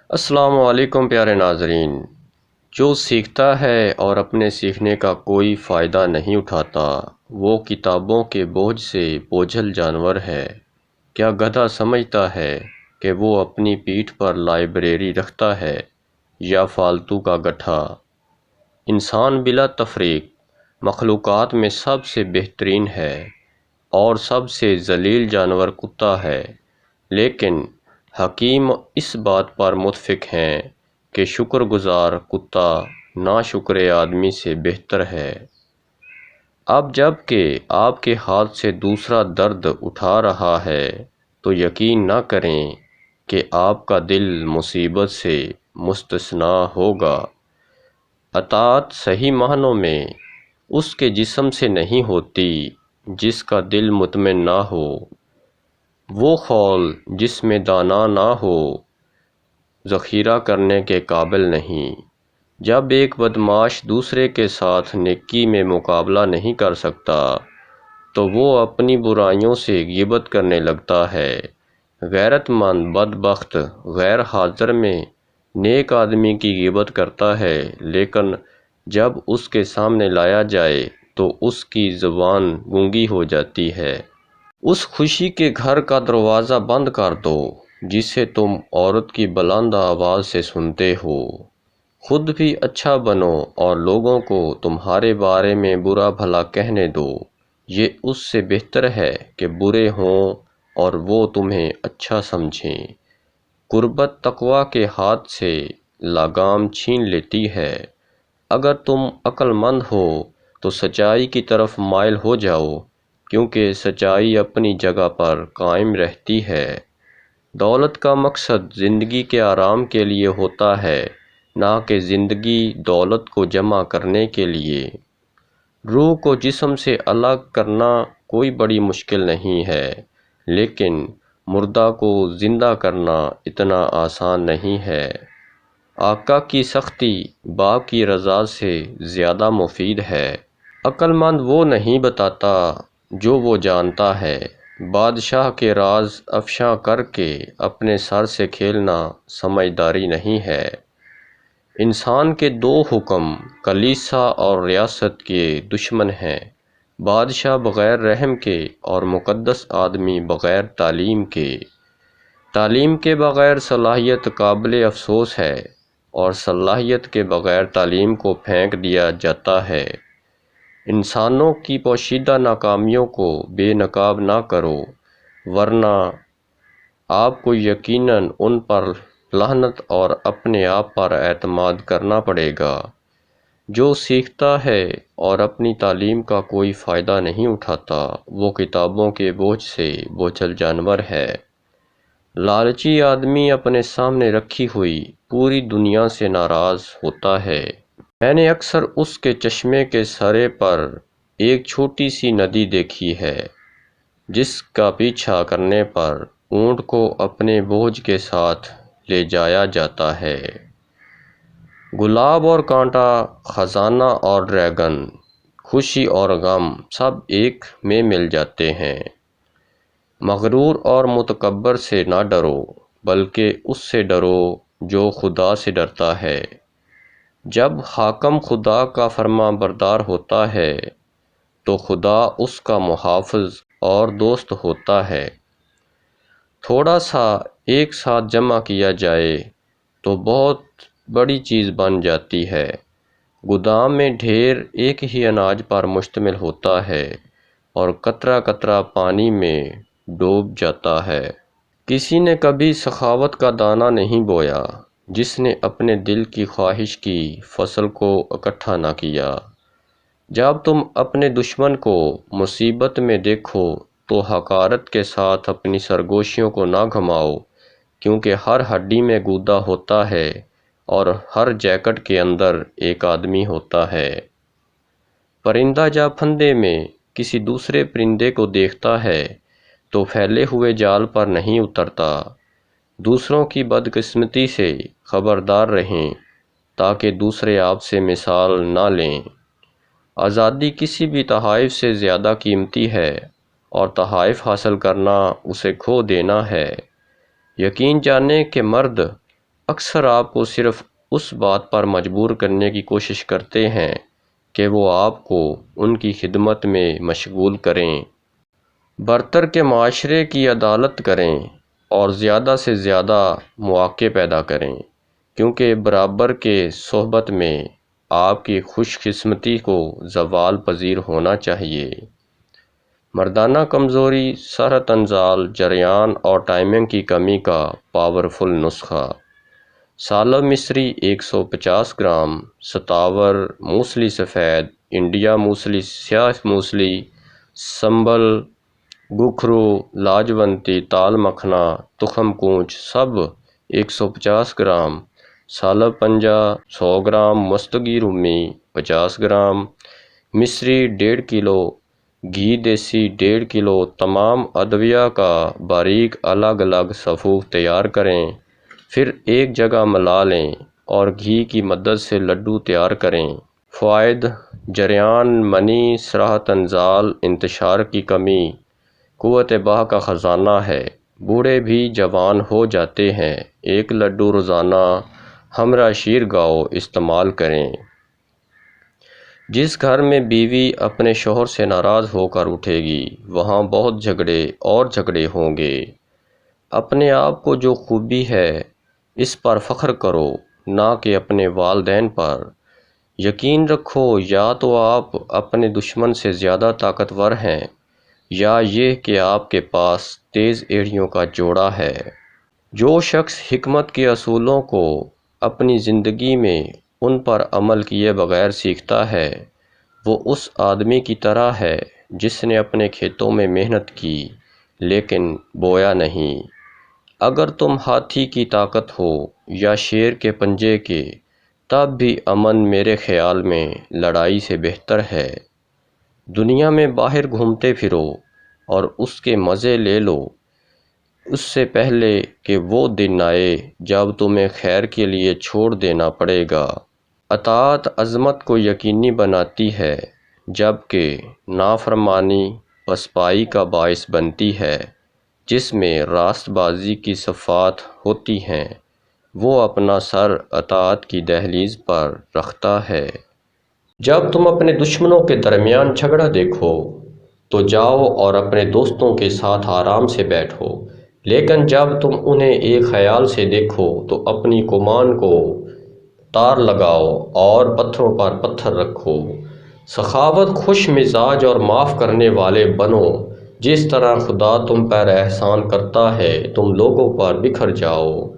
السلام علیکم پیارے ناظرین۔ جو سیکھتا ہے اور اپنے سیکھنے کا کوئی فائدہ نہیں اٹھاتا وہ کتابوں کے بوجھ سے بوجھل جانور ہے۔ کیا گدھا سمجھتا ہے کہ وہ اپنی پیٹھ پر لائبریری رکھتا ہے یا فالتو کا گٹھا؟ انسان بلا تفریق مخلوقات میں سب سے بہترین ہے اور سب سے ذلیل جانور کتا ہے، لیکن حکیم اس بات پر متفق ہیں کہ شکر گزار کتا ناشکر آدمی سے بہتر ہے۔ اب جب کہ آپ کے ہاتھ سے دوسرا درد اٹھا رہا ہے تو یقین نہ کریں کہ آپ کا دل مصیبت سے مستثنا ہوگا۔ اطاعت صحیح معنوں میں اس کے جسم سے نہیں ہوتی جس کا دل مطمئن نہ ہو، وہ خول جس میں دانہ نہ ہو ذخیرہ کرنے کے قابل نہیں۔ جب ایک بدمعاش دوسرے کے ساتھ نیکی میں مقابلہ نہیں کر سکتا تو وہ اپنی برائیوں سے غیبت کرنے لگتا ہے۔ غیرت مند بدبخت غیر حاضر میں نیک آدمی کی غیبت کرتا ہے، لیکن جب اس کے سامنے لایا جائے تو اس کی زبان گونگی ہو جاتی ہے۔ اس خوشی کے گھر کا دروازہ بند کر دو جسے تم عورت کی بلند آواز سے سنتے ہو۔ خود بھی اچھا بنو اور لوگوں کو تمہارے بارے میں برا بھلا کہنے دو۔ یہ اس سے بہتر ہے کہ برے ہوں اور وہ تمہیں اچھا سمجھیں۔ قربت تقویٰ کے ہاتھ سے لگام چھین لیتی ہے۔ اگر تم عقل مند ہو تو سچائی کی طرف مائل ہو جاؤ، کیونکہ سچائی اپنی جگہ پر قائم رہتی ہے۔ دولت کا مقصد زندگی کے آرام کے لیے ہوتا ہے، نہ کہ زندگی دولت کو جمع کرنے کے لیے۔ روح کو جسم سے الگ کرنا کوئی بڑی مشکل نہیں ہے، لیکن مردہ کو زندہ کرنا اتنا آسان نہیں ہے۔ آقا کی سختی باپ کی رضا سے زیادہ مفید ہے۔ عقل مند وہ نہیں بتاتا جو وہ جانتا ہے۔ بادشاہ کے راز افشاں کر کے اپنے سر سے کھیلنا سمجھداری نہیں ہے۔ انسان کے دو حکم کلیسا اور ریاست کے دشمن ہیں، بادشاہ بغیر رحم کے اور مقدس آدمی بغیر تعلیم کے۔ تعلیم کے بغیر صلاحیت قابل افسوس ہے اور صلاحیت کے بغیر تعلیم کو پھینک دیا جاتا ہے۔ انسانوں کی پوشیدہ ناکامیوں کو بے نقاب نہ کرو، ورنہ آپ کو یقیناً ان پر لعنت اور اپنے آپ پر اعتماد کرنا پڑے گا۔ جو سیکھتا ہے اور اپنی تعلیم کا کوئی فائدہ نہیں اٹھاتا وہ کتابوں کے بوجھ سے بوجھل جانور ہے۔ لالچی آدمی اپنے سامنے رکھی ہوئی پوری دنیا سے ناراض ہوتا ہے۔ میں نے اکثر اس کے چشمے کے سرے پر ایک چھوٹی سی ندی دیکھی ہے جس کا پیچھا کرنے پر اونٹ کو اپنے بوجھ کے ساتھ لے جایا جاتا ہے۔ گلاب اور کانٹا، خزانہ اور ڈریگن، خوشی اور غم سب ایک میں مل جاتے ہیں۔ مغرور اور متکبر سے نہ ڈرو، بلکہ اس سے ڈرو جو خدا سے ڈرتا ہے۔ جب حاکم خدا کا فرما بردار ہوتا ہے تو خدا اس کا محافظ اور دوست ہوتا ہے۔ تھوڑا سا ایک ساتھ جمع کیا جائے تو بہت بڑی چیز بن جاتی ہے۔ گودام میں ڈھیر ایک ہی اناج پر مشتمل ہوتا ہے اور قطرہ قطرہ پانی میں ڈوب جاتا ہے۔ کسی نے کبھی سخاوت کا دانہ نہیں بویا جس نے اپنے دل کی خواہش کی فصل کو اکٹھا نہ کیا۔ جب تم اپنے دشمن کو مصیبت میں دیکھو تو حقارت کے ساتھ اپنی سرگوشیوں کو نہ گھماؤ، کیونکہ ہر ہڈی میں گودا ہوتا ہے اور ہر جیکٹ کے اندر ایک آدمی ہوتا ہے۔ پرندہ جب پھندے میں کسی دوسرے پرندے کو دیکھتا ہے تو پھیلے ہوئے جال پر نہیں اترتا۔ دوسروں کی بدقسمتی سے خبردار رہیں تاکہ دوسرے آپ سے مثال نہ لیں۔ آزادی کسی بھی تحائف سے زیادہ قیمتی ہے اور تحائف حاصل کرنا اسے کھو دینا ہے۔ یقین جانیں کہ مرد اکثر آپ کو صرف اس بات پر مجبور کرنے کی کوشش کرتے ہیں کہ وہ آپ کو ان کی خدمت میں مشغول کریں، برتر کے معاشرے کی عدالت کریں اور زیادہ سے زیادہ مواقع پیدا کریں، کیونکہ برابر کے صحبت میں آپ کی خوش قسمتی کو زوال پذیر ہونا چاہیے۔ مردانہ کمزوری، صحت انزال، جریان اور ٹائمنگ کی کمی کا پاورفل نسخہ۔ سالب مصری 150 گرام، ستاور موسلی سفید، انڈیا موسلی، سیاہ موسلی، سنبل، گکھرو، لاجونتی، تال مکھنا، تخم کونچ سب 150 گرام، سالب پنجہ 100 گرام، مستگی رومی 50 گرام، مصری 1.5 کلو، گھی دیسی 1.5 کلو۔ تمام ادویہ کا باریک الگ الگ صفوف تیار کریں، پھر ایک جگہ ملا لیں اور گھی کی مدد سے لڈو تیار کریں۔ فوائد: جریان، منی، صحت انزال، انتشار کی کمی، قوت بہا کا خزانہ ہے۔ بوڑھے بھی جوان ہو جاتے ہیں۔ ایک لڈو روزانہ ہمراہ شیر گاؤ استعمال کریں۔ جس گھر میں بیوی اپنے شوہر سے ناراض ہو کر اٹھے گی، وہاں بہت جھگڑے ہوں گے۔ اپنے آپ کو جو خوبی ہے اس پر فخر کرو، نہ کہ اپنے والدین پر۔ یقین رکھو، یا تو آپ اپنے دشمن سے زیادہ طاقتور ہیں یا یہ کہ آپ کے پاس تیز ایڑیوں کا جوڑا ہے۔ جو شخص حکمت کے اصولوں کو اپنی زندگی میں ان پر عمل کیے بغیر سیکھتا ہے، وہ اس آدمی کی طرح ہے جس نے اپنے کھیتوں میں محنت کی لیکن بویا نہیں۔ اگر تم ہاتھی کی طاقت ہو یا شیر کے پنجے کے، تب بھی امن میرے خیال میں لڑائی سے بہتر ہے۔ دنیا میں باہر گھومتے پھرو اور اس کے مزے لے لو، اس سے پہلے کہ وہ دن آئے جب تمہیں خیر کے لیے چھوڑ دینا پڑے گا۔ اطاعت عظمت کو یقینی بناتی ہے، جبکہ نافرمانی پسپائی کا باعث بنتی ہے۔ جس میں راست بازی کی صفات ہوتی ہیں، وہ اپنا سر اطاعت کی دہلیز پر رکھتا ہے۔ جب تم اپنے دشمنوں کے درمیان جھگڑا دیکھو تو جاؤ اور اپنے دوستوں کے ساتھ آرام سے بیٹھو، لیکن جب تم انہیں ایک خیال سے دیکھو تو اپنی کمان کو تار لگاؤ اور پتھروں پر پتھر رکھو۔ سخاوت، خوش مزاج اور معاف کرنے والے بنو۔ جس طرح خدا تم پر احسان کرتا ہے، تم لوگوں پر بکھر جاؤ۔